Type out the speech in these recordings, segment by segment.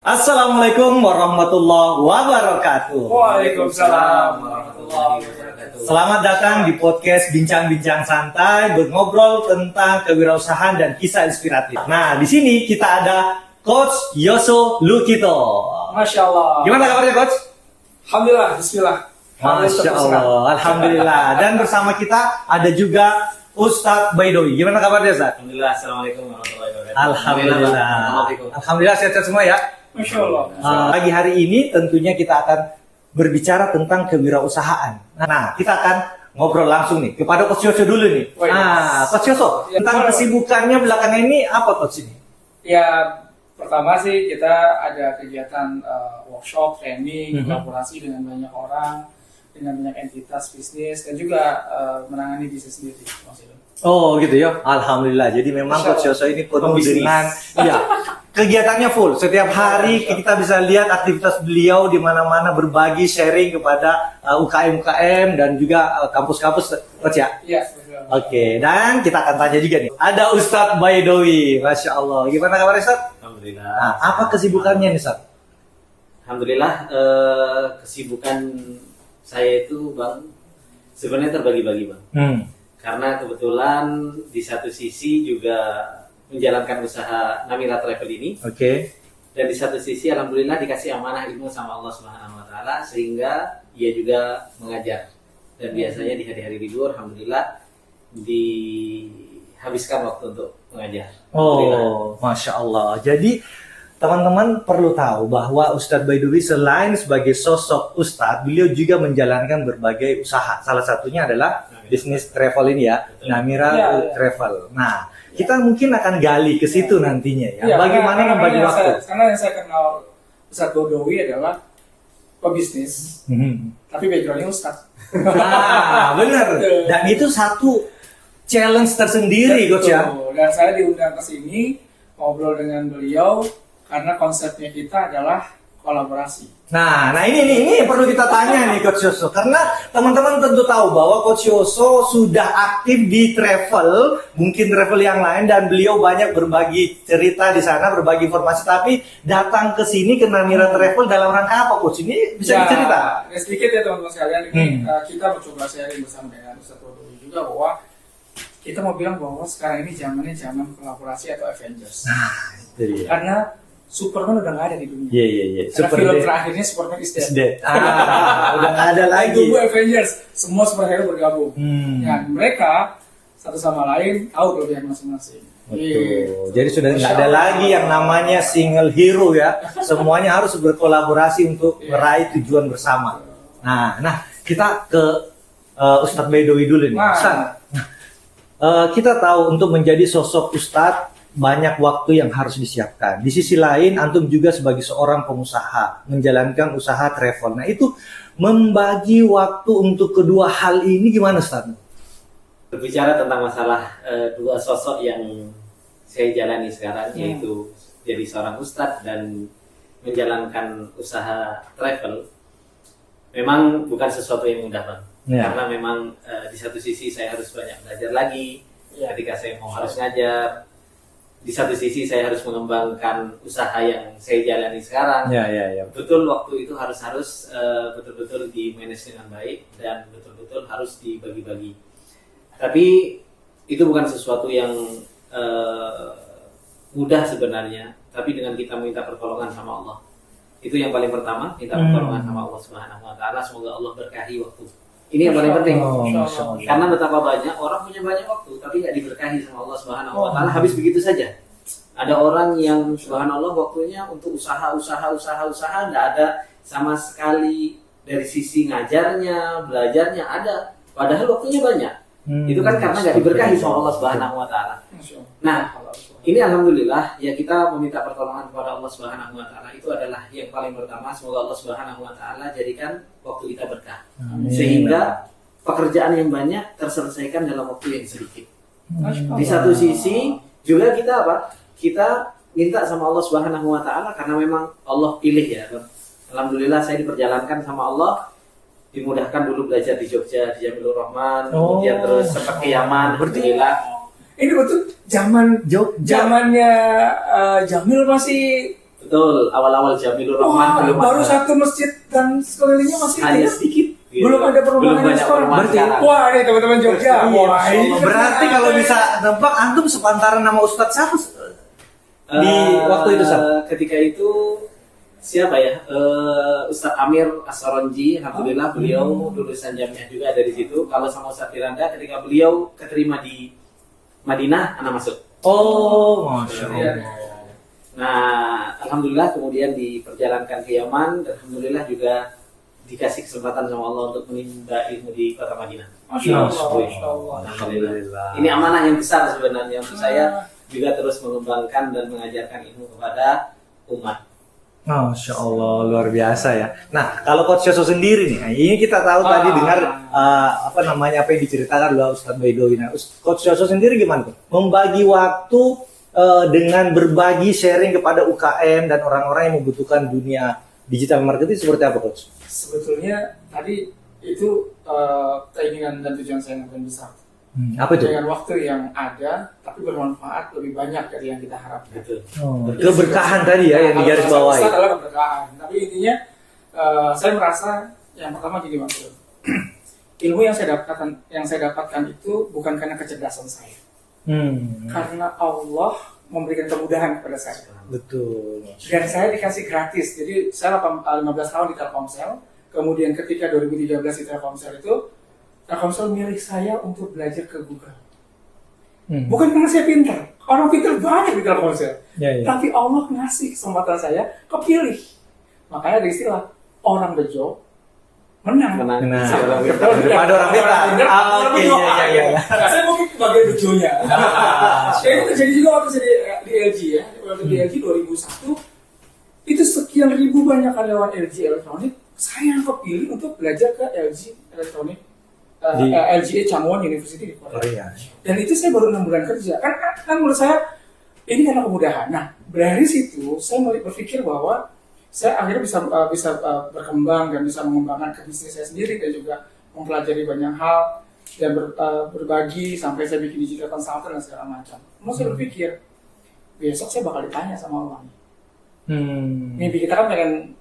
Assalamualaikum warahmatullahi wabarakatuh. Waalaikumsalam warahmatullahi wabarakatuh. Selamat datang di podcast Bincang-Bincang Santai, berngobrol tentang kewirausahaan dan kisah inspiratif. Nah, di sini kita ada Coach Yoso Lukito. Masya Allah. Gimana kabarnya, Coach? Alhamdulillah, bismillah. Masya Allah, Alhamdulillah. Dan bersama kita ada juga Ustadz Baidowi. Gimana kabarnya, Ustadz? Alhamdulillah, assalamualaikum warahmatullahi wabarakatuh. Alhamdulillah. Alhamdulillah sehat-sehat semua ya. Masya Allah. Pagi hari ini tentunya kita akan berbicara tentang kewirausahaan. Nah, kita akan ngobrol langsung nih kepada Coach Yoso dulu nih. Coach Yoso, tentang kesibukannya belakangan ini apa, Coach ini? Ya, pertama sih kita ada kegiatan workshop, training, kolaborasi dengan banyak orang, dengan banyak entitas bisnis, dan juga menangani bisnis sendiri. Oh gitu ya, Alhamdulillah. Jadi memang Coach Yoso ini penuh dengan kegiatannya full. Setiap hari kita bisa lihat aktivitas beliau di mana-mana, berbagi, sharing kepada UKM-UKM dan juga kampus-kampus, Coach ya. Iya. Oke, dan kita akan tanya juga nih. Ada Ustadz Baidowi, Masya Allah. Gimana kabar Ustadz? Alhamdulillah. Nah, apa kesibukannya nih Ustadz? Alhamdulillah, kesibukan saya itu Bang sebenarnya terbagi-bagi Bang. Karena kebetulan di satu sisi juga menjalankan usaha Namira Travel ini. Oke. Dan di satu sisi alhamdulillah dikasih amanah ilmu sama Allah Subhanahu wa taala sehingga ia juga mengajar. Dan biasanya di hari-hari libur alhamdulillah dihabiskan waktu untuk mengajar. Oh, Masya Allah. Jadi teman-teman perlu tahu bahwa Ustadz Baidowi selain sebagai sosok Ustadz, beliau juga menjalankan berbagai usaha. Salah satunya adalah bisnis travel ini ya, Namira Travel. Nah, kita mungkin akan gali ke situ nantinya ya. Bagaimana membagi waktu? Karena yang saya kenal Ustadz Baidowi adalah pebisnis, tapi backgroundnya Ustadz. Ah, benar. Dan itu satu challenge tersendiri, Coach ya. Dan saya diundang ke sini ngobrol dengan beliau karena konsepnya kita adalah kolaborasi. Nah ini perlu kita tanya nih Coach Yoso, karena teman-teman tentu tahu bahwa Coach Yoso sudah aktif di travel, mungkin travel yang lain, dan beliau banyak berbagi cerita di sana, berbagi informasi. Tapi datang ke sini ke Namira Travel dalam rangka apa, Coach? Ini bisa dicerita? Sedikit ya teman-teman sekalian, ini kita mencoba sharing bersama dengan Ustadz Baidowi juga bahwa kita mau bilang bahwa sekarang ini zamannya zaman kolaborasi atau Avengers. Nah, itu dia. Karena Superman udah nggak ada di dunia. Iya. Karena film terakhirnya Superman is dead. Udah nggak ada lagi. Tunggu Avengers, semua superhero bergabung. Ya, mereka satu sama lain tahu kelebihan masing-masing. Betul. Jadi sudah nggak ada lagi yang namanya single hero ya. Semuanya harus berkolaborasi untuk meraih tujuan bersama. Nah, kita ke Ustadz Baidowi dulu nih. Ustadz, kita tahu untuk menjadi sosok Ustadz banyak waktu yang harus disiapkan. Di sisi lain, antum juga sebagai seorang pengusaha menjalankan usaha travel. Nah, itu membagi waktu untuk kedua hal ini gimana, Ustaz? Berbicara tentang masalah dua sosok yang saya jalani sekarang, yaitu jadi seorang ustadz dan menjalankan usaha travel, memang bukan sesuatu yang mudah, Bang. Karena memang di satu sisi saya harus banyak belajar lagi ketika saya mau harus ngajar. Di satu sisi saya harus mengembangkan usaha yang saya jalani sekarang. Betul, waktu itu harus betul-betul di-manage dengan baik dan betul-betul harus dibagi-bagi. Tapi itu bukan sesuatu yang mudah sebenarnya. Tapi dengan kita minta pertolongan sama Allah, itu yang paling pertama, minta pertolongan sama Allah Subhanahu wa taala. Semoga Allah berkahi waktu. Ini yang paling penting. Karena betapa banyak orang punya banyak waktu tapi nggak diberkahi sama Allah Subhanahu wa taala, habis begitu saja. Ada orang yang subhanallah waktunya untuk usaha nggak ada sama sekali dari sisi ngajarnya, belajarnya ada. Padahal waktunya banyak. Itu kan karena nggak diberkahi sama Allah Subhanahu wa taala. Nah, ini alhamdulillah ya kita meminta pertolongan kepada Allah Subhanahu wa taala itu adalah yang paling pertama. Semoga Allah Subhanahu wa taala jadikan waktu kita berkah. Sehingga pekerjaan yang banyak terselesaikan dalam waktu yang sedikit. Di satu sisi juga kita kita minta sama Allah Subhanahu wa taala karena memang Allah pilih ya. Alhamdulillah saya diperjalankan sama Allah, dimudahkan dulu belajar di Jogja di Jamilur Rahman, kemudian terus sempat ke Yaman, alhamdulillah. Ini betul zamannya Jamil masih Betul, awal-awal Jamilur Rahman belum baru ada. satu masjid dan sekelilingnya masih Hanya ada. sedikit. gitu. Belum ada perubahan Belum banyak sekarang. perubahan Berarti- sekarang. Wah, ini teman-teman Jogja. Wah, ini Berarti kalau bisa nebak antum sepantaran nama Ustadz siapa di waktu itu, Sat? Ketika itu siapa ya? Ustadz Amir As-Saronji, alhamdulillah beliau lulusan jamiah juga dari situ. Kalau sama Ustadz Firanda, ketika beliau keterima di Madinah, anak masuk. Oh, masya Iya. Allah. Nah, alhamdulillah kemudian diperjalankan ke Yaman, dan alhamdulillah juga dikasih kesempatan sama Allah untuk menimba ilmu di kota Madinah. Masya Allah, Masya Masya Allah. Alhamdulillah. Ini amanah yang besar sebenarnya untuk saya juga terus mengembangkan dan mengajarkan ilmu kepada umat. Masya Allah, luar biasa ya. Nah, kalau Coach Yoso sendiri nih, ini kita tahu tadi dengar apa yang diceritakan oleh Ustadz Baidowi. Nah, Coach Yoso sendiri gimana tuh? Membagi waktu dengan berbagi sharing kepada UKM dan orang-orang yang membutuhkan dunia digital marketing seperti apa, Coach? Sebetulnya tadi itu keinginan dan tujuan saya yang paling besar. Apa itu? Dengan waktu yang ada, tapi bermanfaat lebih banyak dari yang kita harapkan. Gitu. Keberkahan tadi ya yang digaris Kalau bawahi. besar adalah keberkahan. Tapi intinya saya merasa yang pertama gini Mas. Ilmu yang saya dapatkan itu bukan karena kecerdasan saya. Karena Allah memberikan kemudahan kepada saya. Betul. Dan saya dikasih gratis. Jadi saya 15 tahun di Telkomsel. Kemudian ketika 2013 di Telkomsel itu, Telkomsel milih saya untuk belajar ke Google. Bukan karena saya pintar. Orang pintar banyak di Telkomsel. Ya, ya. Tapi Allah ngasih kesempatan saya kepilih. Makanya ada istilah orang bejo menang. Menang. Nah, Seorang daripada orang pintar. Oke, iya. Saya mungkin sebagai bejonya. Ya itu terjadi juga waktu saya di LG ya. Waktu di LG 2001 itu sekian ribu banyak karyawan LG Elektronik, saya yang kepilih untuk belajar ke LG Elektronik. LGA Changwon University di Korea. Dan itu saya baru 6 bulan kerja. Kan menurut saya ini karena kemudahan. Nah, dari situ saya mulai berpikir bahwa saya akhirnya bisa berkembang dan bisa mengembangkan ke bisnis saya sendiri dan juga mempelajari banyak hal dan berbagi sampai saya bikin digital consultant dan segala macam. Mau saya berpikir besok saya bakal ditanya sama Allah. Mimpi kita kan pengen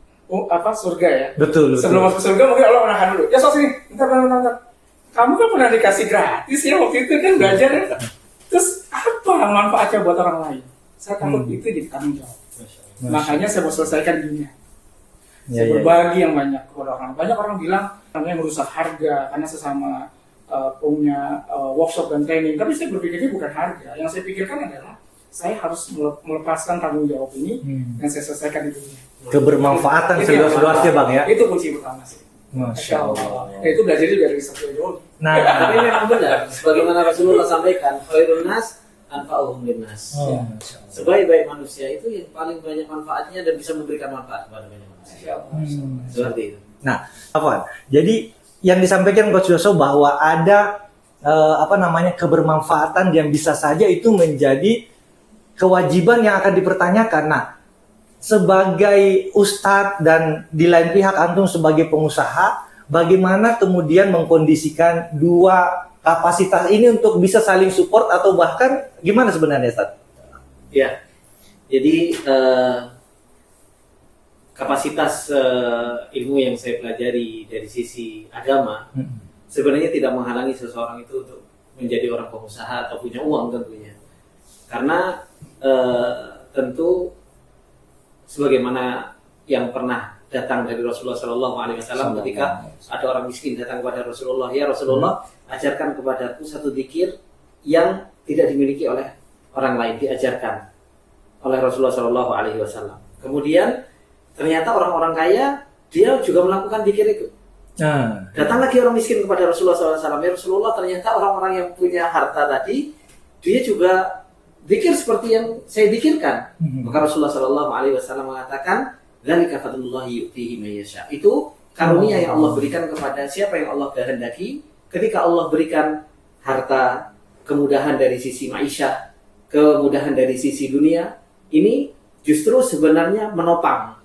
surga ya. Betul. Sebelum masuk surga mungkin Allah menahan dulu. Ya sok sini, bentar. Kamu kan pernah dikasih gratis ya waktu itu kan belajar ya. Terus apa manfaatnya buat orang lain? Saya takut itu jadi tanggung jawab. Makanya saya mau selesaikan dunia. Saya berbagi yang banyak kepada orang. Banyak orang bilang namanya merusak harga karena sesama punya workshop dan training. Tapi saya berpikirnya bukan harga. Yang saya pikirkan adalah saya harus melepaskan tanggung jawab ini dan saya selesaikan di dunia. Kebermanfaatan seluas-luasnya Bang ya. Itu kunci pertama sih. Masya Allah. Itu belajar juga dari satu ideologi. Nah, Tapi memang benar, sebagaimana Rasulullah sampaikan, khairun nas anfa'uhum linnas. Masya Allah. Sebaik-baik manusia itu yang paling banyak manfaatnya dan bisa memberikan manfaat kepada banyak manusia. Seperti itu. Nah, Afwan, jadi yang disampaikan Coach Yoso bahwa ada kebermanfaatan yang bisa saja itu menjadi kewajiban yang akan dipertanyakan. Nah, sebagai ustadz dan di lain pihak antum sebagai pengusaha, bagaimana kemudian mengkondisikan dua kapasitas ini untuk bisa saling support atau bahkan gimana sebenarnya, Ustadz? Ya, jadi kapasitas ilmu yang saya pelajari dari sisi agama sebenarnya tidak menghalangi seseorang itu untuk menjadi orang pengusaha atau punya uang tentunya, karena tentu sebagaimana yang pernah datang dari Rasulullah SAW ketika ada orang miskin datang kepada Rasulullah, ya Rasulullah, ajarkan kepadaku satu zikir yang tidak dimiliki oleh orang lain, diajarkan oleh Rasulullah SAW. Kemudian ternyata orang-orang kaya dia juga melakukan zikir itu. Datang lagi orang miskin kepada Rasulullah SAW, ya Rasulullah, ternyata orang-orang yang punya harta tadi dia juga zikir seperti yang saya zikirkan. Maka Rasulullah SAW mengatakan, dzalika fadlullahi yu'tihi may yasha. Itu karunia yang Allah berikan kepada siapa yang Allah kehendaki. Ketika Allah berikan harta, kemudahan dari sisi ma'isyah, kemudahan dari sisi dunia, ini justru sebenarnya menopang.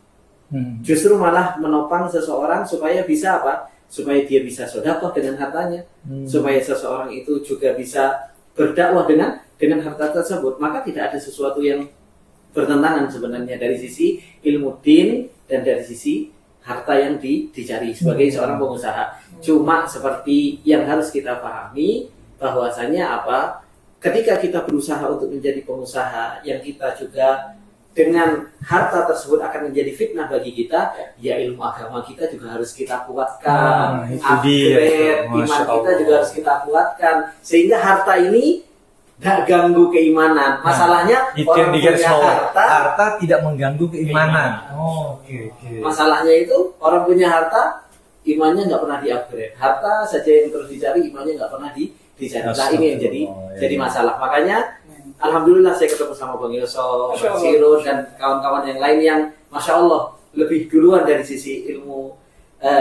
Justru malah menopang seseorang supaya bisa apa? Supaya dia bisa sedekah dengan hartanya, supaya seseorang itu juga bisa berdakwah dengan harta tersebut. Maka tidak ada sesuatu yang bertentangan sebenarnya dari sisi ilmu din dan dari sisi harta yang dicari sebagai seorang pengusaha. Cuma seperti yang harus kita pahami bahwasanya apa? Ketika kita berusaha untuk menjadi pengusaha yang kita juga dengan harta tersebut akan menjadi fitnah bagi kita, ya ilmu agama kita juga harus kita kuatkan, upgrade iman kita juga harus kita kuatkan, sehingga harta ini gak ganggu keimanan. Masalahnya orang punya harta tidak mengganggu keimanan. Oke. Masalahnya itu orang punya harta, imannya nggak pernah di-upgrade. Harta saja yang terus dicari, imannya nggak pernah dicari. Nah ini yang jadi masalah. Makanya alhamdulillah saya ketemu sama Bang Yoso, Bang Sirun dan kawan-kawan yang lain yang Masya Allah lebih duluan dari sisi ilmu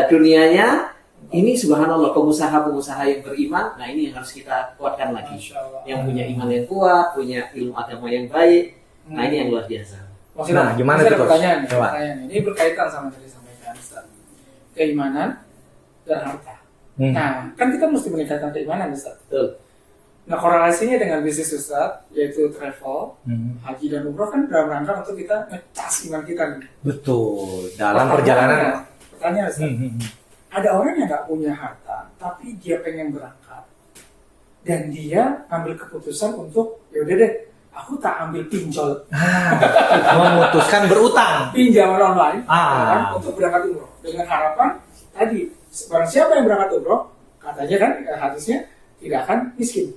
dunianya. Ini subhanallah pengusaha-pengusaha yang beriman. Nah ini yang harus kita kuatkan lagi. Yang punya iman yang kuat, punya ilmu agama yang baik. Nah ini yang luar biasa. Nah gimana itu pertanyaan ini berkaitan sama yang disampaikan Ustaz. Keimanan dan harta. Nah kan kita mesti meningkatkan keimanan Ustaz. Betul. Nah korelasinya dengan bisnis Ustaz, yaitu travel, haji dan umroh kan dalam rangka untuk kita ngecas iman kita nih. Betul. Dalam perjalanan. Pertanyaan Ustaz, ada orang yang nggak punya harta, tapi dia pengen berangkat dan dia ambil keputusan untuk ya udah deh, aku tak ambil pinjol. Memutuskan berutang. Pinjaman online kan, untuk berangkat umroh dengan harapan tadi barang siapa yang berangkat umroh katanya kan hadisnya tidak akan miskin.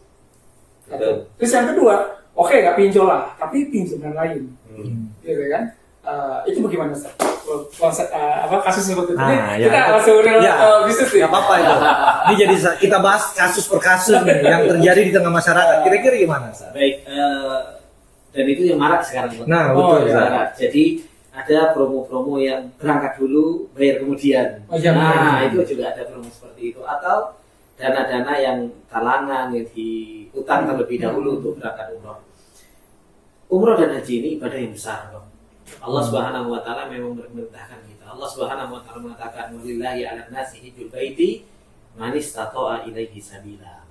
Terus yang kedua, oke nggak pinjol lah, tapi pinjaman lain, gitu kan? Itu bagaimana Ustaz? Konsep kasus seperti ini kita langsung bisnis nih. Nggak apa-apa itu. Ini jadi kita bahas kasus per kasus nih, yang terjadi di tengah masyarakat. Kira-kira gimana Ustaz? Baik, dan itu yang marak sekarang. Nah betul. Jadi ada promo-promo yang berangkat dulu, bayar kemudian. Itu juga ada promo seperti itu. Atau dana-dana yang talangan yang diutang terlebih dahulu untuk berangkat umroh. Umroh dan haji ini ibadah yang besar, Bang. Allah Subhanahu wa taala memang memerintahkan kita. Allah Subhanahu wa taala mengatakan walillahi 'alan nasi hijjul baiti man istata'a ilaihi sabila.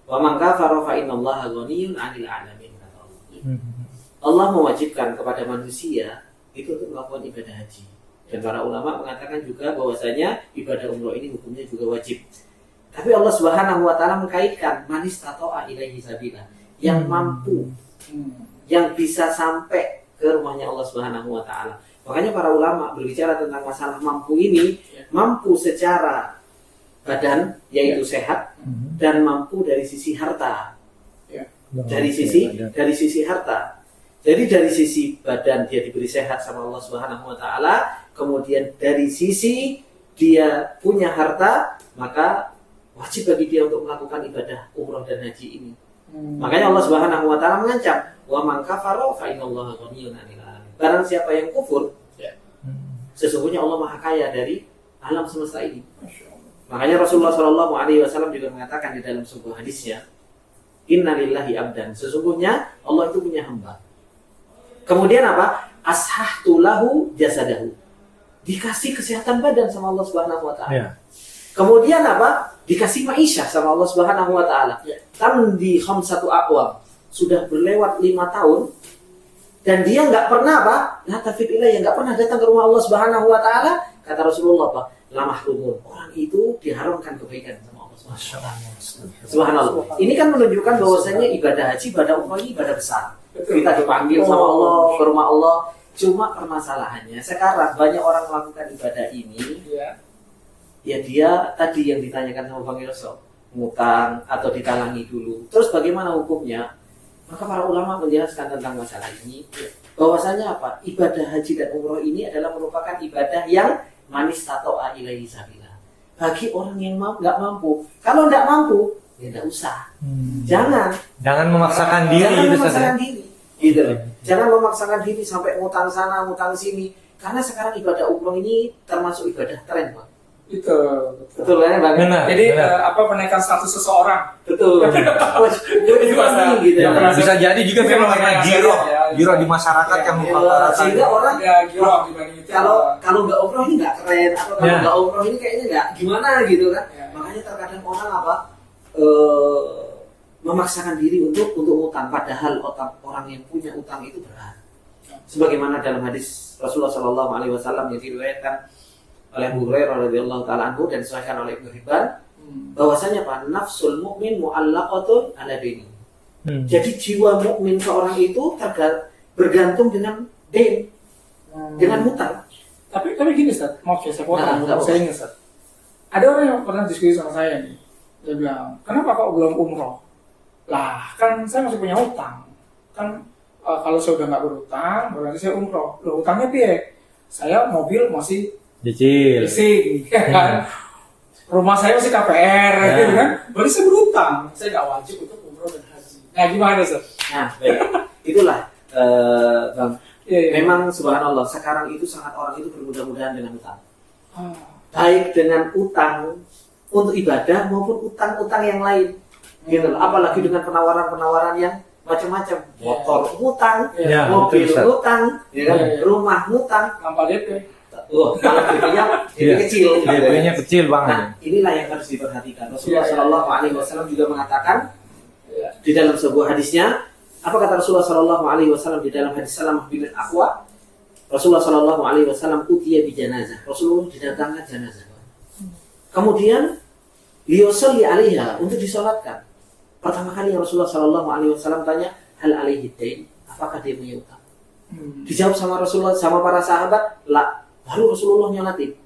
Wa man kafara fa innallaha ghaniyyun 'anil 'alamin. Allah mewajibkan kepada manusia itu untuk melakukan ibadah haji. Dan para ulama mengatakan juga bahwasanya ibadah umroh ini hukumnya juga wajib. Tapi Allah Subhanahu wa taala mengkaitkan man istata'a ilaihi sabila, yang mampu, yang bisa sampai ke rumahnya Allah Subhanahu wa taala. Makanya para ulama berbicara tentang masalah mampu ini, mampu secara badan yaitu sehat dan mampu dari sisi harta. Dari sisi harta. Jadi dari sisi badan dia diberi sehat sama Allah Subhanahu wa taala, kemudian dari sisi dia punya harta, maka wajib bagi dia untuk melakukan ibadah umroh dan haji ini. Makanya Allah Subhanahu wa taala mengancam, "Wa man kafara fa innallaha ghaniyyun 'anil 'alamin." Barang siapa yang kufur, sesungguhnya Allah Maha Kaya dari alam semesta ini. Makanya Rasulullah Shallallahu alaihi wasallam juga mengatakan di dalam sebuah hadisnya, "Inna lillahi abdan." Sesungguhnya Allah itu punya hamba. Kemudian apa? Ashahtu lahu jasadahu. Dikasih kesehatan badan sama Allah Subhanahu wa taala. Kemudian apa? Dikasih ma'isyah sama Allah Subhanahu wa taala. Tamdi khamsatu aqwam. Sudah berlewat 5 tahun dan dia nggak pernah apa? La tafid ilayya, nggak pernah datang ke rumah Allah Subhanahu wa taala. Kata Rasulullah apa? La mahrumun. Orang itu diharamkan kebaikan sama Allah Subhanahu wa taala. Subhanallah. Ini kan menunjukkan bahwasanya ibadah haji, ibadah umrah ini ibadah besar. Kita dipanggil sama Allah ke rumah Allah. Cuma permasalahannya sekarang banyak orang melakukan ibadah ini. Ya dia tadi yang ditanyakan sama Bang Yoso, ngutang atau ditalangi dulu. Terus bagaimana hukumnya? Maka para ulama menjelaskan tentang masalah ini, bahwasanya apa? Ibadah haji dan umroh ini adalah merupakan ibadah yang manis tato'a ilaihi sabila. Bagi orang yang nggak mampu. Kalau nggak mampu, ya nggak usah. Jangan memaksakan diri. Gitu. Jangan memaksakan diri sampai ngutang sana, ngutang sini. Karena sekarang ibadah umroh ini termasuk ibadah tren, Bang. Betul ya Bang. Jadi menaikkan status seseorang. Betul. Gitu. Bisa jadi juga memang karena giro di masyarakat yang sehingga orang giro kalau nggak umroh ini nggak keren, atau kalau nggak umroh ini kayaknya nggak gimana gitu kan. Makanya terkadang orang memaksakan diri untuk utang, padahal orang yang punya utang itu berat. sebagaimana dalam hadis Rasulullah Shallallahu Alaihi Wasallam yang diriwayatkan oleh Abu Hurairah radhiyallahu taala anhu dan disahihkan oleh Ibnu Hibban, bahwasanya apa, nafsul mukmin mu'allaqatun ala dini. Jadi jiwa mukmin seorang itu bergantung dengan den, dengan hutang. Tapi gini Ustaz, maaf ya saya potong, Nah, saya ingat Ustaz. Ada orang yang pernah diskusi sama saya nih, dia bilang, kenapa kok belum umroh? Lah, kan saya masih punya hutang. Kan kalau saya udah nggak berhutang, berarti saya umroh. Loh, hutangnya piye? Saya mobil masih Cicil. leasing, ya kan? Rumah saya masih KPR, gitu kan? Berarti saya berhutang. Saya nggak wajib untuk umroh dan haji. Nah, gimana Ustaz? Nah, baik. Itulah Bang. Iya. Memang subhanallah sekarang itu sangat orang itu bermudah-mudahan dengan hutang. Ah. Baik dengan utang untuk ibadah maupun utang-utang yang lain. Gitu loh. Apalagi dengan penawaran-penawaran yang macam-macam. Motor hutang, Ya, mobil betul, Ustaz. hutang, ya kan? Ya. Rumah hutang. Tanpa DP. Kalau DP-nya Iya. kecil. DP-nya kecil banget. Nah, inilah yang harus diperhatikan. Rasulullah Iya, iya. Shallallahu Alaihi Wasallam juga mengatakan Ya. di dalam sebuah hadisnya, apa kata Rasulullah Shallallahu Alaihi Wasallam di dalam hadis Salamah bin Aqwa? Rasulullah Shallallahu Alaihi Wasallam utiya bi janazah. Rasulullah didatangkan jenazah. Kemudian liyusalli alaiha, untuk disolatkan. Pertama kali Rasulullah Shallallahu Alaihi Wasallam tanya, hal alaihi dain, apakah dia punya utang? Dijawab sama Rasulullah, sama para sahabat, la. Baru Rasulullah nyolatin.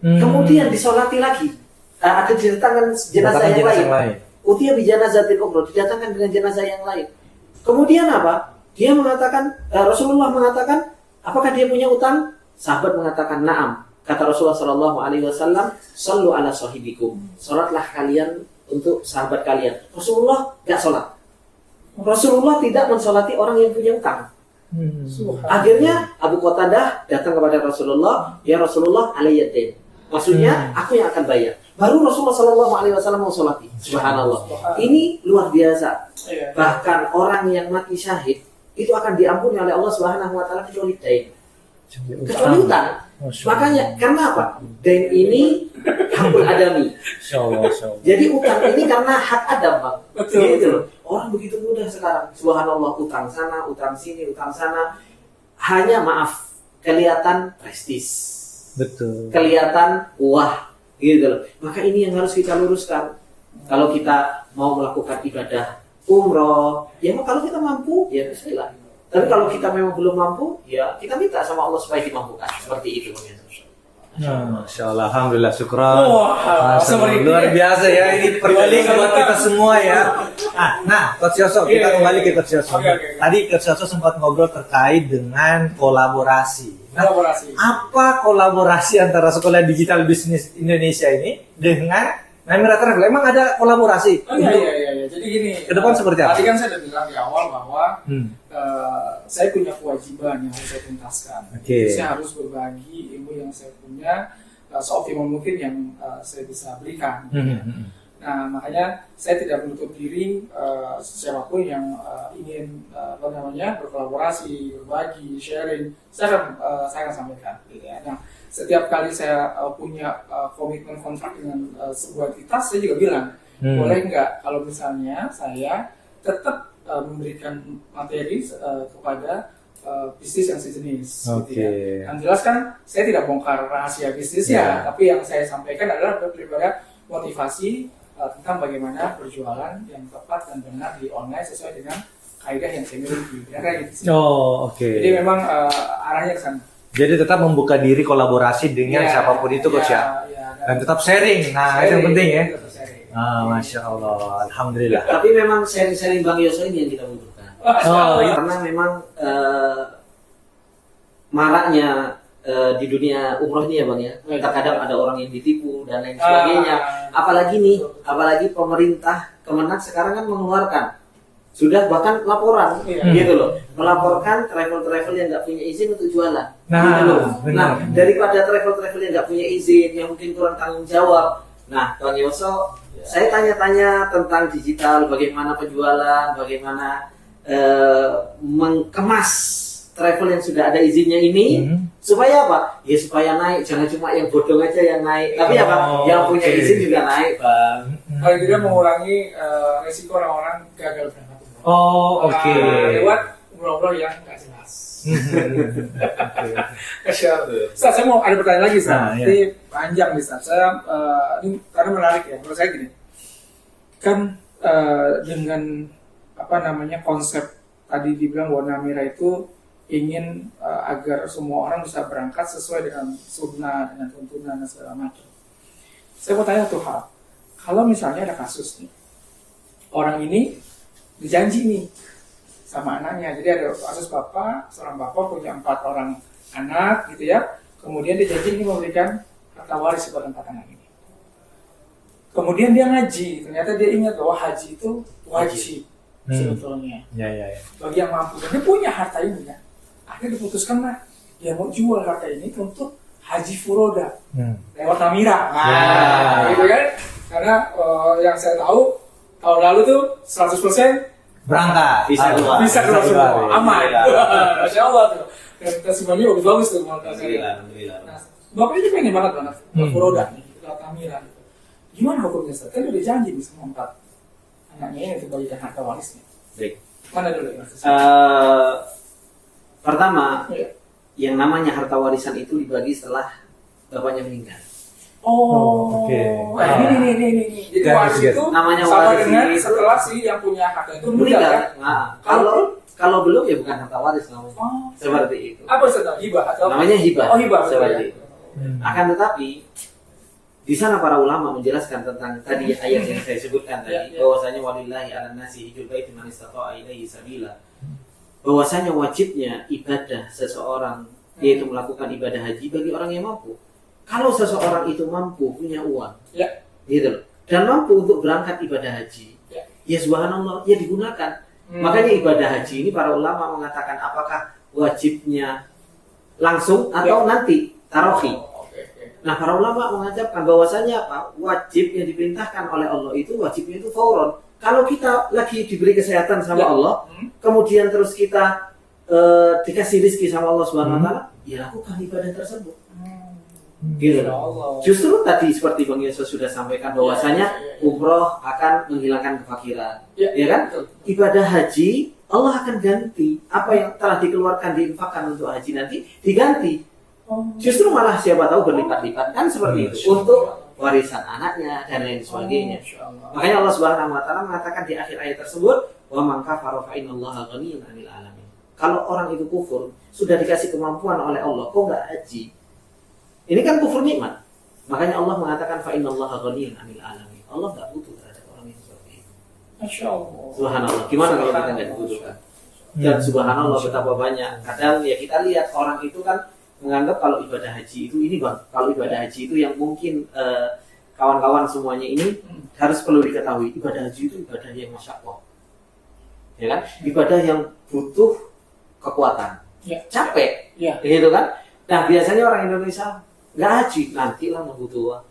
Kemudian disolati lagi. Ada didatangkan jenazah yang lain. Utiya bi janazatin ukhra, didatangkan dengan jenazah yang lain. Kemudian apa? Dia mengatakan, Rasulullah mengatakan, apakah dia punya utang? Sahabat mengatakan, na'am. Kata Rasulullah Shallallahu Alaihi Wasallam, sallu ala sahibikum. Salatlah kalian untuk sahabat kalian. Rasulullah tidak sholat. Rasulullah tidak mensolati orang yang punya utang. Akhirnya Abu Qatadah datang kepada Rasulullah, ya Rasulullah alaiyatin. Maksudnya aku yang akan bayar. Baru Rasulullah Shallallahu Alaihi Wasallam mensolati. Subhanallah. Ini luar biasa. Iya. Bahkan orang yang mati syahid itu akan diampuni oleh Allah Subhanahu Wa Taala kecuali dain, kecuali utang. Makanya karena apa? Dain ini hakul adami. Jadi utang ini karena hak Adam, Bang. Betul. Gitu loh. Orang begitu mudah sekarang. Subhanallah, utang sana, utang sini, utang sana. Hanya maaf, kelihatan prestis. Betul. Kelihatan wah, gitu loh. Maka ini yang harus kita luruskan. Kalau kita mau melakukan ibadah umroh, ya kalau kita mampu, ya bismillah. Tapi kalau kita memang belum mampu, ya kita minta sama Allah supaya dimampukan. Seperti itu. Masya Allah, alhamdulillah, syukran. Wah, Masya Allah, luar biasa ya, ini perwali buat kita semua ya. Nah, Coach Yoso, kita kembali ke Coach Yoso. Oke. Tadi Coach Yoso sempat ngobrol terkait dengan kolaborasi. Nah, Kolaborasi. apa kolaborasi antara Sekolah Digital Bisnis Indonesia ini dengan Namira Travel? Emang ada kolaborasi? Oh iya. Jadi gini. Ke depan seperti apa? Tadi kan saya udah bilang di awal bahwa saya punya kewajiban yang harus saya tuntaskan. Oke. Saya harus berbagi ilmu yang saya punya seoptimal mungkin yang saya bisa berikan. Nah, makanya saya tidak menutup diri siapapun yang ingin berkolaborasi, berbagi, sharing, saya akan sampaikan. Nah, setiap kali saya punya komitmen kontrak dengan sebuah entitas, saya juga bilang, boleh nggak kalau misalnya saya tetap memberikan materi kepada bisnis yang sejenis. Gitu ya. Yang jelas kan saya tidak bongkar rahasia bisnisnya, tapi yang saya sampaikan adalah daripada motivasi tentang bagaimana berjualan yang tepat dan benar di online sesuai dengan kaidah yang saya miliki. Ya, kayak gitu sih. Oh, oke. Jadi memang arahnya ke sana. Jadi tetap membuka diri kolaborasi dengan siapapun itu, Coach ya. Dan tetap sharing. Nah, itu yang penting ya. Masya Allah, alhamdulillah. Tapi memang sharing-sharing Bang Yoso ini yang kita butuhkan. Karena memang maraknya di dunia umroh ini ya Bang ya. Terkadang ada orang yang ditipu dan lain sebagainya. Apalagi pemerintah Kemenak sekarang kan mengeluarkan sudah bahkan laporan gitu loh, melaporkan travel-travel yang nggak punya izin untuk jualan. Gitu loh. Nah, daripada travel-travel yang nggak punya izin, yang mungkin kurang tanggung jawab. Nah, Bang Yoso, saya tanya-tanya tentang digital, bagaimana penjualan, bagaimana mengemas travel yang sudah ada izinnya ini, supaya apa? Ya supaya naik, jangan cuma yang bodong aja yang naik, tapi apa? Yang punya izin juga naik, Bang. Kalau tidak mengurangi resiko orang-orang gagal berangkat. Lewat ngobrol yang nggak jelas. Ustaz, saya mau ada pertanyaan lagi, Ustaz. Nah, Nanti panjang nih, Ustaz. Saya ini karena menarik ya. Menurut saya gini, kan dengan apa namanya konsep tadi dibilang warna merah itu ingin agar semua orang bisa berangkat sesuai dengan sunnah, dengan tuntunan dan segala macam. Saya mau tanya satu hal. Kalau misalnya ada kasus nih, orang ini dijanji nih sama anaknya. Jadi ada kasus seorang bapak punya 4 orang anak gitu ya. Kemudian dia janji ini memberikan harta waris kepada 4 anak ini. Kemudian dia ngaji. Ternyata dia ingat bahwa haji itu wajib sebetulnya. Ya. Bagi yang mampu. Dan dia punya harta ini ya. Akhirnya diputuskan lah, dia mau jual harta ini untuk haji furoda lewat Namira. Gitu kan? Karena yang saya tahu tahun lalu tuh 100% Berangkat. bisa keluar semua, aman. Masya Allah tuh. Dan testimoni bagus tuh. Alhamdulillah. Nah, Bapak ini pengen banget furoda nih, lewat Namira. Gimana hukumnya, Ustaz? Kan udah janji nih sama 4 anaknya ini untuk bagikan harta warisnya. Baik. Mana dulu ya? Pertama, Iya. yang namanya harta warisan itu dibagi setelah bapaknya meninggal. Oh, oke. Ini. Jadi Dan waris itu namanya sama waris dengan itu setelah si yang punya harta itu meninggal. Meninggal. Kan? Nah, kalau belum ya bukan harta waris namanya. Oh, Seperti itu. apa Ustaz? Hibah atau Namanya hibah. Oh, hibah. Seperti Ya. itu. Akan tetapi di sana para ulama menjelaskan tentang tadi ayat yang saya sebutkan tadi, bahwasanya walillahi 'alan nasi hijjul baiti man istata'a ilaihi sabila. Bahwasanya wajibnya ibadah seseorang yaitu melakukan ibadah haji bagi orang yang mampu. Kalau seseorang itu mampu punya uang, gitu loh, dan mampu untuk berangkat ibadah haji, ya subhanallah, ya digunakan. Makanya ibadah haji ini para ulama mengatakan apakah wajibnya langsung atau nanti tarohi. Nah, para ulama mengajarkan bahwasanya apa? Wajib yang diperintahkan oleh Allah itu wajibnya itu fauron. Kalau kita lagi diberi kesehatan sama Allah, kemudian terus kita dikasih rezeki sama Allah Subhanahu wa taala, ya lakukan ibadah tersebut. Gitu. Justru tadi seperti Bang Yesus sudah sampaikan bahwasanya umroh akan menghilangkan kefakiran. Ya kan? Ibadah haji Allah akan ganti apa yang telah dikeluarkan diinfakkan untuk haji nanti diganti. Justru malah siapa tahu berlipat-lipat kan seperti itu untuk warisan anaknya dan lain sebagainya. Makanya Allah Subhanahu wa taala mengatakan di akhir ayat tersebut, "Wa man kafara fa innallaha ghaniyyun 'anil 'alamin." Kalau orang itu kufur, sudah dikasih kemampuan oleh Allah, kok enggak haji? Ini kan kufur nikmat. Makanya Allah mengatakan fa innallaha ghaniyyun 'anil 'alamin. Allah enggak butuh terhadap orang yang seperti itu. Masyaallah. Subhanallah. Gimana kalau kita enggak dibutuhkan? Dan subhanallah betapa banyak. Kadang ya kita lihat orang itu kan menganggap kalau ibadah haji itu ini Bang, kalau ibadah haji itu yang mungkin kawan-kawan semuanya ini harus perlu diketahui, ibadah haji itu ibadah yang masyaAllah, ya kan? Ibadah yang butuh kekuatan, capek, gitu kan? Nah biasanya orang Indonesia nggak haji, nantilah nunggu tua.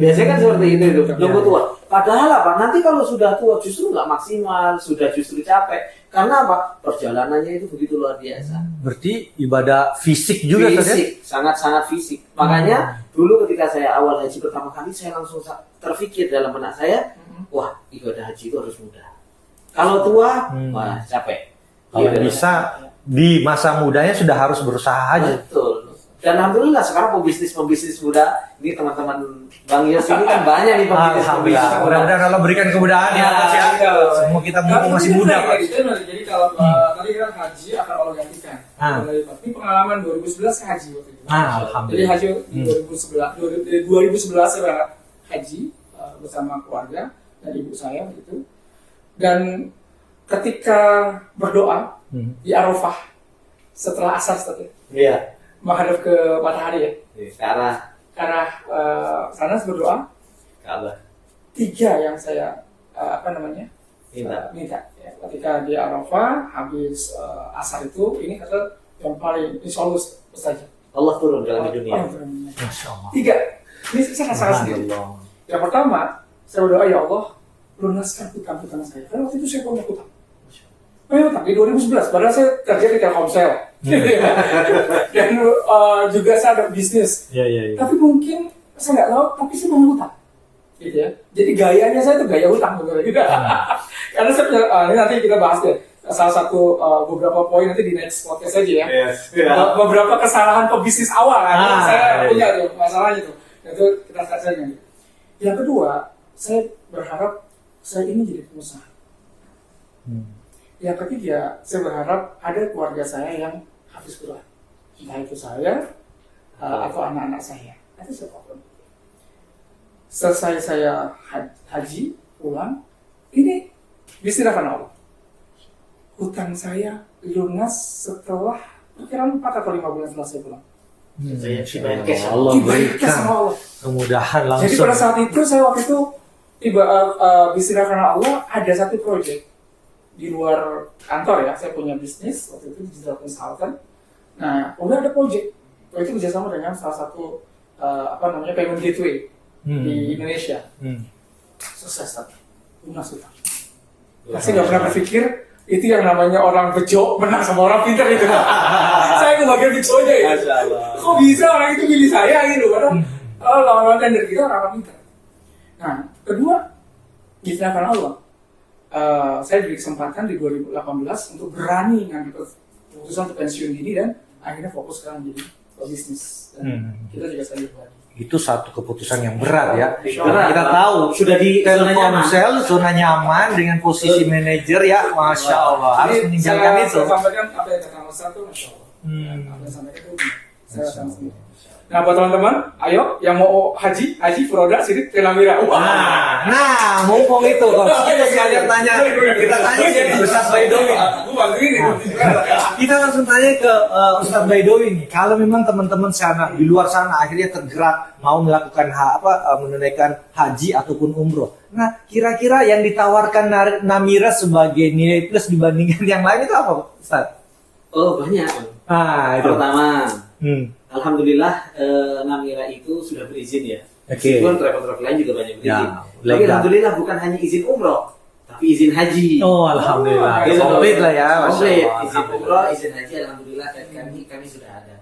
Biasanya kan seperti itu nunggu tua. Padahal apa? Nanti kalau sudah tua justru nggak maksimal, sudah justru capek. Karena apa? Perjalanannya itu begitu luar biasa. Berarti ibadah fisik juga fisik, sangat-sangat fisik. Makanya dulu ketika saya awal haji pertama kali, saya langsung terpikir dalam benak saya, wah ibadah haji itu harus mudah. Kalau tua, wah capek. Kalau bisa di masa mudanya sudah harus berusaha aja. Betul. Dan alhamdulillah sekarang pembisnis muda, ini teman-teman Bang Yos ini kan banyak nih pembisnis. Mudah-mudahan Allah berikan kemudahan ya atas ya. Semua kita masih muda Pak. Jadi kalau tadi kan haji akan Allah gantikan. Ini pengalaman 2011 saya haji waktu itu. Alhamdulillah. Jadi haji 2011 saya berangkat haji bersama keluarga dan ibu saya gitu. Dan ketika berdoa di Arafah setelah asar tadi. Iya. Menghadap ke matahari ya. Ke arah sana berdoa. Ka'bah. 3 yang saya minta. Ya. Ketika di Arafah habis asar itu ini kata yang paling insya Allah Ustaz. Allah turun dalam dunia. Masya Allah. 3. Ini sangat sendiri. Yang pertama saya berdoa ya Allah lunaskan hutang-hutang saya. Karena waktu itu saya punya hutang. Di 2011, padahal saya kerja di Telkomsel. Dan juga saya ada bisnis. Tapi mungkin saya nggak tahu, tapi saya punya hutang. Gitu ya. Jadi gayanya saya itu gaya hutang. Karena saya punya, ini nanti kita bahas deh. salah satu beberapa poin nanti di next podcast aja ya. Yes. Beberapa kesalahan pebisnis awal saya iya. punya tuh masalahnya tuh. Itu kita saja nanti. Yang kedua, saya berharap saya ini jadi pengusaha. Yang ketiga, saya berharap ada keluarga saya yang hafiz Quran. Entah itu saya atau anak-anak saya. Itu siapapun. Selesai saya haji pulang, ini bisnis karena Allah. Hutang saya lunas setelah perkiraan 4 atau 5 bulan setelah saya pulang. Saya dibayar cash. Allah Dibayar cash berikan sama Allah. kemudahan langsung. Jadi pada saat itu saya waktu itu tiba bisnis karena Allah ada satu proyek di luar kantor ya. Saya punya bisnis waktu itu digital consultant. Nah, udah ada proyek. Proyek itu kerjasama dengan salah satu payment gateway di Indonesia. Sukses tapi lunas hutang. Nah, saya nggak pernah berpikir itu yang namanya orang bejo menang sama orang pintar itu. Saya kebagian bejonya ya. Kok bisa orang itu pilih saya gitu? Karena lawan tender kita orang pintar. Nah, kedua, bisnis karena Allah. Saya diberi kesempatan di 2018 untuk berani ngambil keputusan untuk pensiun dini dan akhirnya fokus sekarang jadi bisnis. Dan kita juga sadar lagi. Itu satu keputusan yang berat ya. Berat. Kita tahu Sudah di zona nyaman. Telkomsel zona nyaman dengan posisi manajer ya, masya Allah harus Jadi, meninggalkan saya itu. sampaikan apa yang kata Mas Satu, masya Allah. Apa yang sampaikan itu benar. Saya akan sendiri. Nah, buat teman-teman, ayo yang mau haji produk sini ke Namira. Nah, mumpung itu kok kita sekalian tanya, kita tanya ke Ustaz Baidowi. Kita langsung tanya ke Ustaz Baidowi nih. Kalau memang teman-teman sana di luar sana akhirnya tergerak mau melakukan menunaikan haji ataupun umroh. Nah, kira-kira yang ditawarkan Namira sebagai nilai plus dibandingkan yang lain itu apa, Ustaz? Oh, banyak. Itu. Pertama, alhamdulillah Namira itu sudah berizin ya. Oke. Meskipun travel lain juga banyak berizin. Ya, Tapi legal. alhamdulillah bukan hanya izin umroh, tapi izin haji. Oh, alhamdulillah. Gitu. Komplit lah ya, masya Komplit. Allah. Izin umroh, izin haji, alhamdulillah dan kami sudah ada.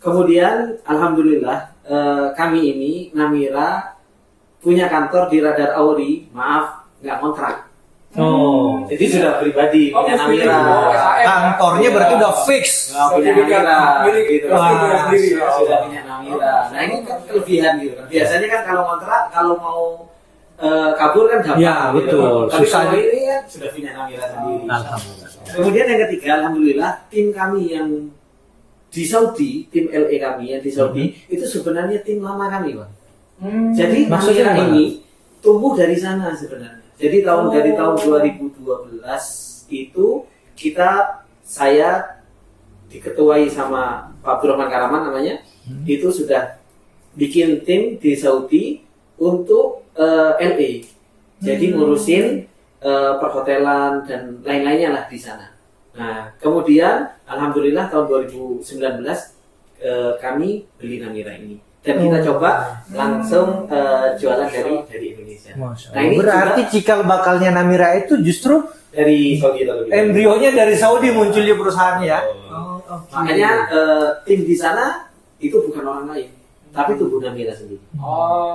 Kemudian alhamdulillah kami ini Namira punya kantor di Radar Auri, maaf nggak kontrak. Oh. Jadi sudah pribadi punya Namira. Kantornya berarti udah fix. Punya Namira, milik gitu. Wah, sendiri. Sudah punya Namira. Nah ini kan kelebihan gitu kan. Biasanya kan kalau kontrak, kalau mau kabur kan gampang. Ya, gitu. betul. Tapi Susah. kalau ini kan sudah punya Namira sendiri. Alhamdulillah. Kemudian yang ketiga, alhamdulillah tim kami yang di Saudi, tim LE kami yang di Saudi itu sebenarnya tim lama kami, Bang. Jadi Maksudnya Namira gimana? ini tumbuh dari sana sebenarnya. Jadi dari tahun 2012 itu saya diketuai sama Pak Abdurrahman Karaman namanya, itu sudah bikin tim di Saudi untuk LE. Jadi ngurusin perhotelan dan lain-lainnya lah di sana. Nah, kemudian alhamdulillah tahun 2019 kami beli Namira ini. Dan kita coba langsung jualan dari Indonesia. Masya Nah, Allah. ini Berarti juga cikal bakalnya Namira itu justru dari Saudi terlebih dahulu. embrionya dari Saudi munculnya perusahaannya ya. Makanya tim di sana itu bukan orang lain, tapi tubuh Namira sendiri.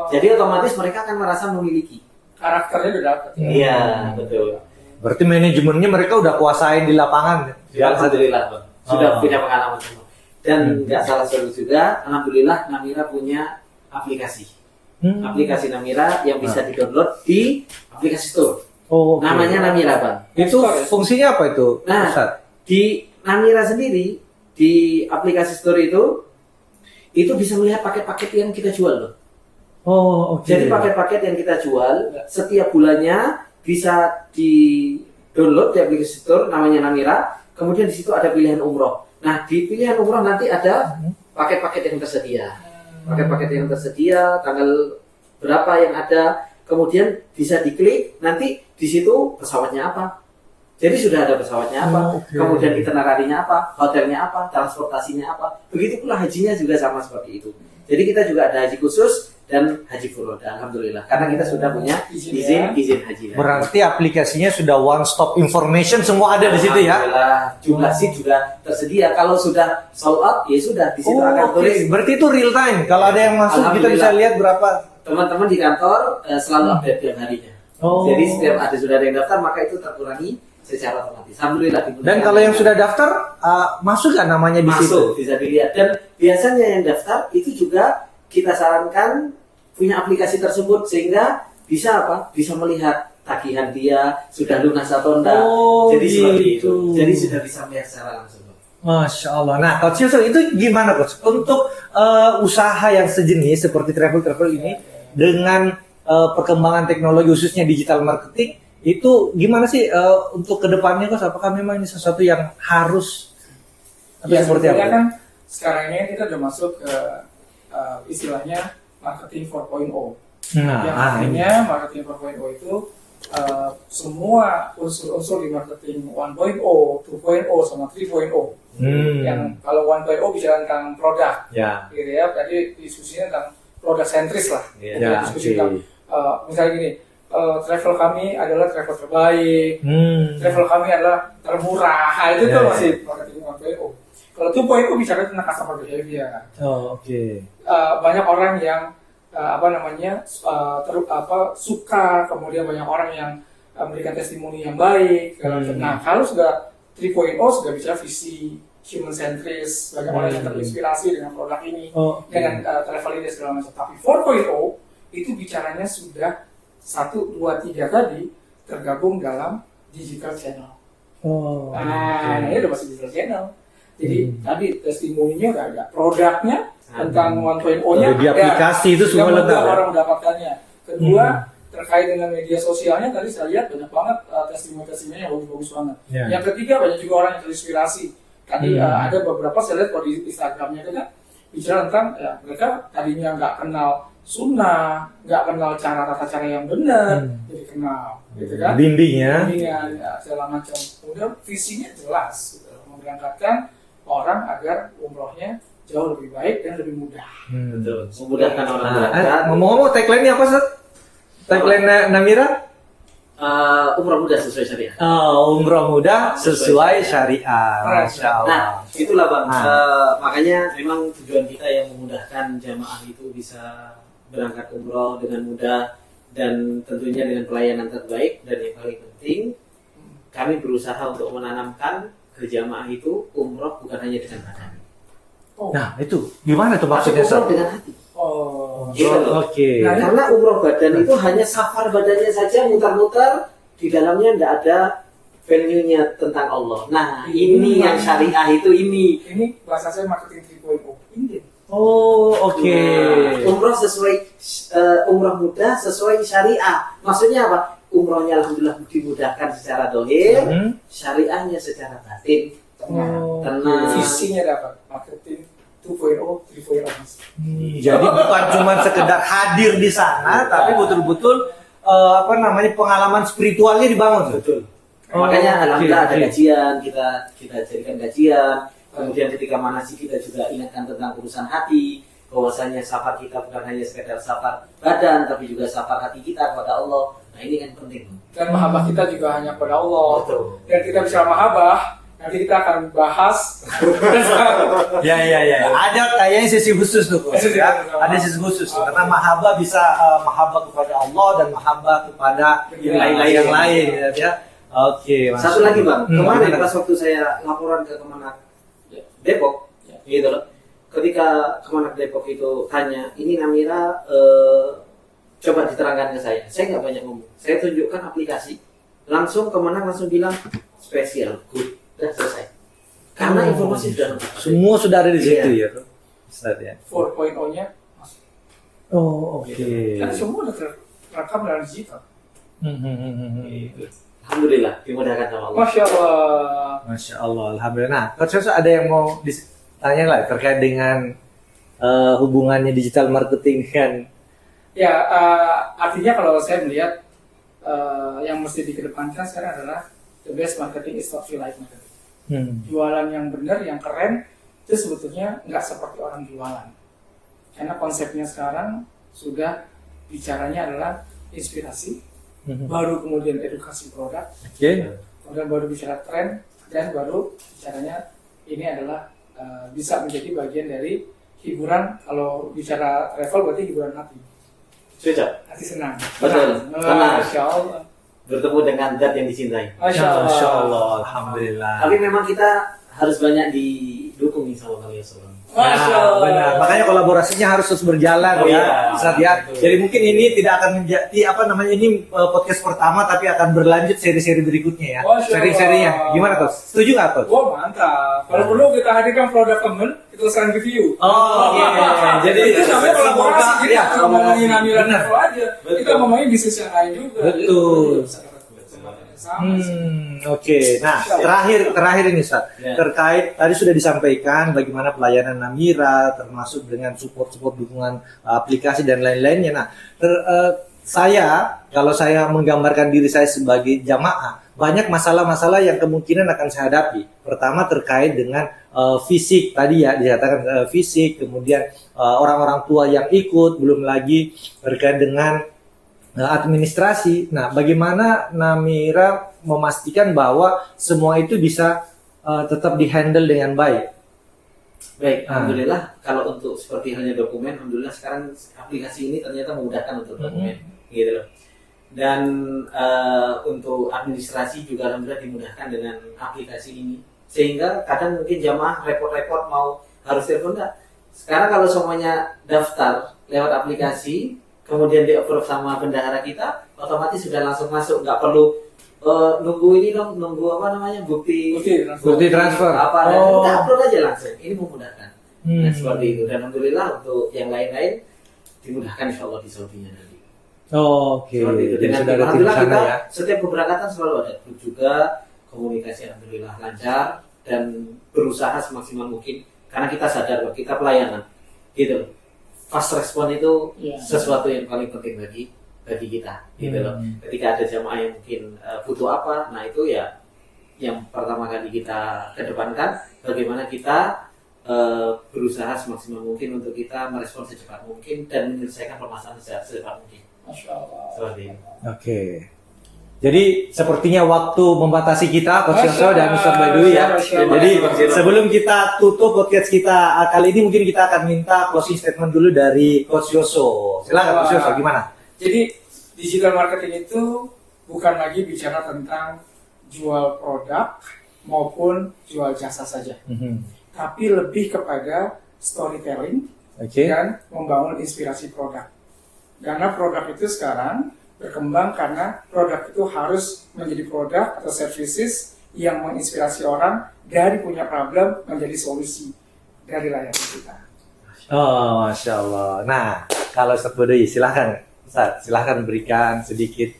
Jadi otomatis mereka akan merasa memiliki. Karakternya udah dapet. Iya, betul. Berarti manajemennya mereka udah kuasain di lapangan. Ya, alhamdulillah, Bang. Sudah Oh. punya pengalaman semua. Dan nggak salah satu juga, alhamdulillah Namira punya aplikasi. Aplikasi Namira yang bisa di-download di aplikasi store. Oh, oke. Namanya Namira, Bang. Itu fungsinya apa itu? Nah, Ustaz? di Namira sendiri di aplikasi store itu bisa melihat paket-paket yang kita jual loh. Oh, oke. Jadi paket-paket yang kita jual setiap bulannya bisa di-download di aplikasi store namanya Namira. Kemudian di situ ada pilihan umroh. Nah, di pilihan umroh nanti ada paket-paket yang tersedia. Paket-paket yang tersedia, tanggal berapa yang ada, kemudian bisa diklik, nanti di situ pesawatnya apa. Jadi sudah ada pesawatnya apa, kemudian itinerarinya apa, hotelnya apa, transportasinya apa. Begitu pula hajinya juga sama seperti itu. Jadi kita juga ada haji khusus dan haji furoda, alhamdulillah. Karena kita sudah punya izin haji. Berarti aplikasinya sudah one stop information, semua ada di situ ya. Alhamdulillah, jumlah seat juga tersedia. Kalau sudah sold out, ya sudah di situ akan oke. tulis. Berarti itu real time. Kalau ada yang masuk kita bisa Alhamdulillah. lihat berapa. Teman-teman di kantor selalu update tiap harinya. Oh. Jadi setiap sudah ada yang daftar, maka itu terkurangi secara otomatis. Alhamdulillah. Dan kalau yang sudah daftar, masuk nggak namanya di situ? masuk, bisa dilihat. Dan biasanya yang daftar itu juga kita sarankan punya aplikasi tersebut sehingga bisa apa? Bisa melihat tagihan dia sudah lunas atau enggak. Oh, Jadi seperti itu. gitu. Jadi sudah bisa melihat secara langsung. Masya Allah. Nah, Coach Yusuf, itu gimana Coach? Untuk usaha yang sejenis seperti travel ini dengan perkembangan teknologi khususnya digital marketing itu gimana sih untuk kedepannya Coach? Apakah memang ini sesuatu yang harus atau Ya, seperti sebetulnya apa? kan sekarang ini kita udah masuk ke istilahnya marketing 4.0. Nah, Yang artinya marketing 4.0 itu semua unsur-unsur di marketing 1.0, 2.0 sama 3.0. Yang kalau 1.0 bicara tentang produk, Ya. gitu ya. Tadi diskusinya tentang produk sentris lah. Ya, Kita diskusi tentang misalnya gini, travel kami adalah travel terbaik, travel kami adalah termurah. Nah, itu tuh masih marketing 1.0. Kalau 2.0 bicara tentang customer behavior. Oh, oke. Banyak orang yang suka, kemudian banyak orang yang memberikan testimoni yang baik. Nah, kalau sudah 3.0 sudah bicara visi human centris, banyak orang yang terinspirasi dengan produk ini, dengan travel ini segala macam. Tapi 4.0 itu bicaranya sudah 1, 2, 3 tadi tergabung dalam digital channel. Nah, ini udah masuk digital channel. Jadi tadi testimoninya udah ada, produknya tentang 1.0-nya di aplikasi itu semua sudah lengkap. orang mendapatkannya. Kedua, terkait dengan media sosialnya tadi saya lihat banyak banget testimoni-testimoni yang bagus-bagus banget. Ya. Yang ketiga, banyak juga orang yang terinspirasi. Tadi ada beberapa saya lihat kalau di Instagramnya itu kan bicara tentang ya, mereka tadinya nggak kenal sunnah, nggak kenal tata cara yang benar, jadi kenal, gitu kan? Bimbingnya. Bimbingan, ya, segala macam. Kemudian visinya jelas, gitu, memberangkatkan orang agar umrohnya jauh lebih baik dan lebih mudah. Betul. Memudahkan orang Nah, berangkat. ngomong-ngomong tagline-nya apa Seth? Tagline Namira? Umrah mudah sesuai syariah. Umroh mudah sesuai syariah. Masya Allah. Nah, itulah Bang. Nah. Makanya memang tujuan kita yang memudahkan jamaah itu bisa berangkat umroh dengan mudah dan tentunya dengan pelayanan terbaik, dan yang paling penting kami berusaha untuk menanamkan ke jamaah itu umroh bukan hanya dengan badan. Nah, itu gimana tuh Tapi maksudnya umroh Seth? dengan hati. Gitu loh. Oke. Nah, karena umroh badan itu hanya safar badannya saja, mutar-mutar, di dalamnya tidak ada value-nya tentang Allah. Nah, ini yang syariah itu ini. Ini bahasa saya marketing 3.0. Ini. Oh, oke. Nah, umroh sesuai umroh mudah sesuai syariah. Maksudnya apa? Umrohnya alhamdulillah dimudahkan secara dohir, syariahnya secara batin. Tenang. Visinya dapat marketing 2.0, 3.0. Jadi bukan cuma sekedar hadir di sana, tapi betul-betul pengalaman spiritualnya dibangun. Betul. Makanya alhamdulillah ada oke. kajian, kita jadikan kajian. Kemudian ketika manasik kita juga ingatkan tentang urusan hati, bahwasanya safar kita bukan hanya sekedar safar badan, tapi juga safar hati kita kepada Allah. Nah, ini kan penting. Dan mahabbah kita juga hanya kepada Allah. Betul. Dan kita bicara mahabbah, nanti kita akan bahas. Ya. Ada kayaknya sisi khusus tuh, Coach, ya. Ada sisi khusus tuh. Karena mahabbah bisa mahabbah kepada Allah dan mahabbah kepada yang lain, ya. Oke. Satu lagi Bang, kemarin gimana? pas waktu saya laporan ke Kemenak Depok, gitu loh. Ketika Kemenak Depok itu tanya, ini Namira coba diterangkan ke saya nggak banyak ngomong. Saya tunjukkan aplikasi, langsung Kemenak langsung bilang spesial, good, udah selesai. Karena informasi sudah lengkap. Semua sudah ada di situ ya, Ustaz ya. 4.0-nya masuk. Oh, oke. Dan semua udah terekam dalam digital. Alhamdulillah dimudahkan sama Allah. Masya Allah. Masya Allah, alhamdulillah. Nah, Coach Yusuf, ada yang mau ditanya lah terkait dengan hubungannya digital marketing kan? Ya, artinya kalau saya melihat yang mesti dikedepankan sekarang adalah the best marketing is not feel like marketing. Jualan yang benar, yang keren, itu sebetulnya nggak seperti orang jualan. Karena konsepnya sekarang sudah bicaranya adalah inspirasi, baru kemudian edukasi produk, kemudian baru bicara tren, dan baru bicaranya ini adalah bisa menjadi bagian dari hiburan. Kalau bicara travel berarti hiburan hati. Sudah. Hati senang. Betul. Tenang. Masya Allah. bertemu dengan zat yang dicintai. Masya Allah. Masya Allah, alhamdulillah. Tapi memang kita harus banyak didukung nih sama Nabi SAW. Masya Nah, Allah. benar. Makanya kolaborasinya harus terus berjalan Oh, ya, iya. Ustaz ya. Betul. Jadi mungkin ini tidak akan menjadi ini podcast pertama, tapi akan berlanjut seri-seri berikutnya ya. Masya Seri-serinya. Allah. Gimana Coach? Setuju nggak Coach? Wah mantap. Kalau perlu kita hadirkan produk temen, kita sekarang review. Oh, oke. Jadi itu namanya kolaborasi. semoga- Kita ya, cuma ngomongin Amira benar. Travel aja. Kita ngomongin bisnis yang lain juga. Betul. Sama sih. Oke. Nah, terakhir ini Ustaz. Ya. Terkait tadi sudah disampaikan bagaimana pelayanan Namira termasuk dengan support dukungan aplikasi dan lain-lainnya. Nah, kalau saya menggambarkan diri saya sebagai jamaah, banyak masalah-masalah yang kemungkinan akan saya hadapi. Pertama terkait dengan fisik tadi ya, dikatakan fisik, kemudian orang-orang tua yang ikut, belum lagi terkait dengan administrasi. Nah, bagaimana Namira memastikan bahwa semua itu bisa tetap dihandle dengan baik? Baik, alhamdulillah kalau untuk seperti halnya dokumen, alhamdulillah sekarang aplikasi ini ternyata memudahkan untuk dokumen, gitu loh. Dan untuk administrasi juga alhamdulillah dimudahkan dengan aplikasi ini. Sehingga kadang mungkin jamaah repot-repot mau harus telepon enggak. Sekarang kalau semuanya daftar lewat aplikasi, kemudian di-approve sama bendahara kita, otomatis sudah langsung masuk, nggak perlu nunggu ini dong, nunggu apa namanya bukti transfer. apa, Oh. udah upload aja langsung. Ini memudahkan. Nah, Hmm. seperti itu. Dan alhamdulillah untuk yang lain-lain dimudahkan insya Allah di Saudinya nanti. Oh, oke. Seperti itu. Jadi Dengan sudah ada tim alhamdulillah sana kita ya. setiap keberangkatan selalu ada grup juga, komunikasi alhamdulillah lancar dan berusaha semaksimal mungkin karena kita sadar bahwa kita pelayanan, gitu. Fast respon itu Iya. sesuatu yang paling penting bagi kita, gitu loh. Ketika ada jamaah yang mungkin butuh apa, nah itu ya yang pertama kali kita kedepankan bagaimana kita berusaha semaksimal mungkin untuk kita merespon secepat mungkin dan menyelesaikan permasalahan secepat mungkin. Masya Allah. Seperti itu. Oke. Jadi sepertinya waktu membatasi kita, Coach Yoso dan Ustaz Baduy ya. Masya Allah. Jadi sebelum kita tutup podcast kita kali ini, mungkin kita akan minta closing statement dulu dari Coach Yoso. Silakan Coach Yoso, gimana? Jadi digital marketing itu bukan lagi bicara tentang jual produk maupun jual jasa saja, tapi lebih kepada storytelling Oke. dan membangun inspirasi produk. Karena produk itu sekarang berkembang karena produk itu harus menjadi produk atau services yang menginspirasi orang dari punya problem menjadi solusi dari layanan kita. Oh, Masya Allah. Nah, kalau Ustaz Baduy, silahkan berikan sedikit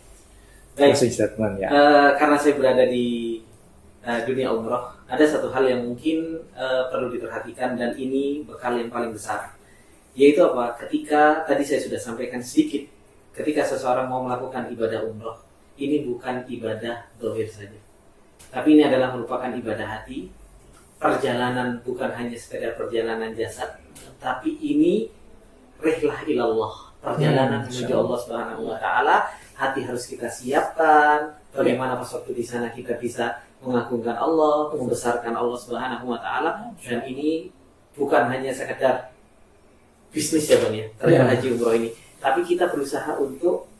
Baik. closing statement ya. Karena saya berada di dunia umroh, ada satu hal yang mungkin perlu diperhatikan dan ini bekal yang paling besar, yaitu apa? Ketika tadi saya sudah sampaikan sedikit, ketika seseorang mau melakukan ibadah umroh, ini bukan ibadah zahir saja, tapi ini adalah merupakan ibadah hati. Perjalanan bukan hanya sekedar perjalanan jasad, tapi ini rihlah ilallah, perjalanan menuju Allah Subhanahu wa taala. Hati harus kita siapkan. Bagaimana pas waktu di sana kita bisa mengagungkan Allah, membesarkan Allah Subhanahu wa taala. Dan ini bukan hanya sekedar bisnis ya Bang ya, terkait haji umroh ini. Tapi kita berusaha untuk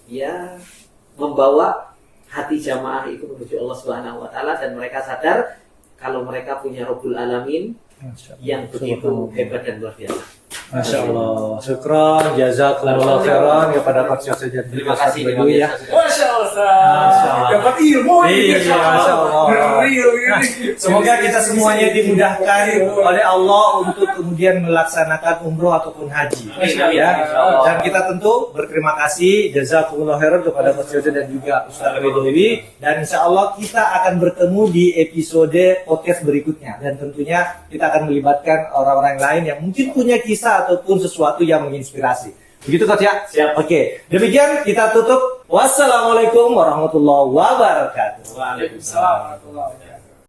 ya membawa hati jamaah itu menuju Allah Subhanahu wa taala dan mereka sadar kalau mereka punya Rabbul Alamin yang begitu hebat dan luar biasa. Masya Allah, syukron, jazakumullah khairan kepada Coach Yoso dan Terima Ustaz kasih Baduy ya. Masya Allah, Masya Allah. dapat ilmu ini. Iya, Masya Allah. Real Nah, ini. semoga kita semuanya dimudahkan oleh Allah untuk kemudian melaksanakan umroh ataupun haji. Ya. Dan kita tentu berterima kasih jazakumullah khairan kepada Coach Yoso dan juga Ustaz Baduy. Dan insya Allah kita akan bertemu di episode podcast berikutnya. Dan tentunya kita akan melibatkan orang-orang lain yang mungkin punya kisah ataupun sesuatu yang menginspirasi. Begitu Coach ya? Siap. Oke, demikian kita tutup. Wassalamualaikum warahmatullahi wabarakatuh. Waalaikumsalam warahmatullahi wabarakatuh.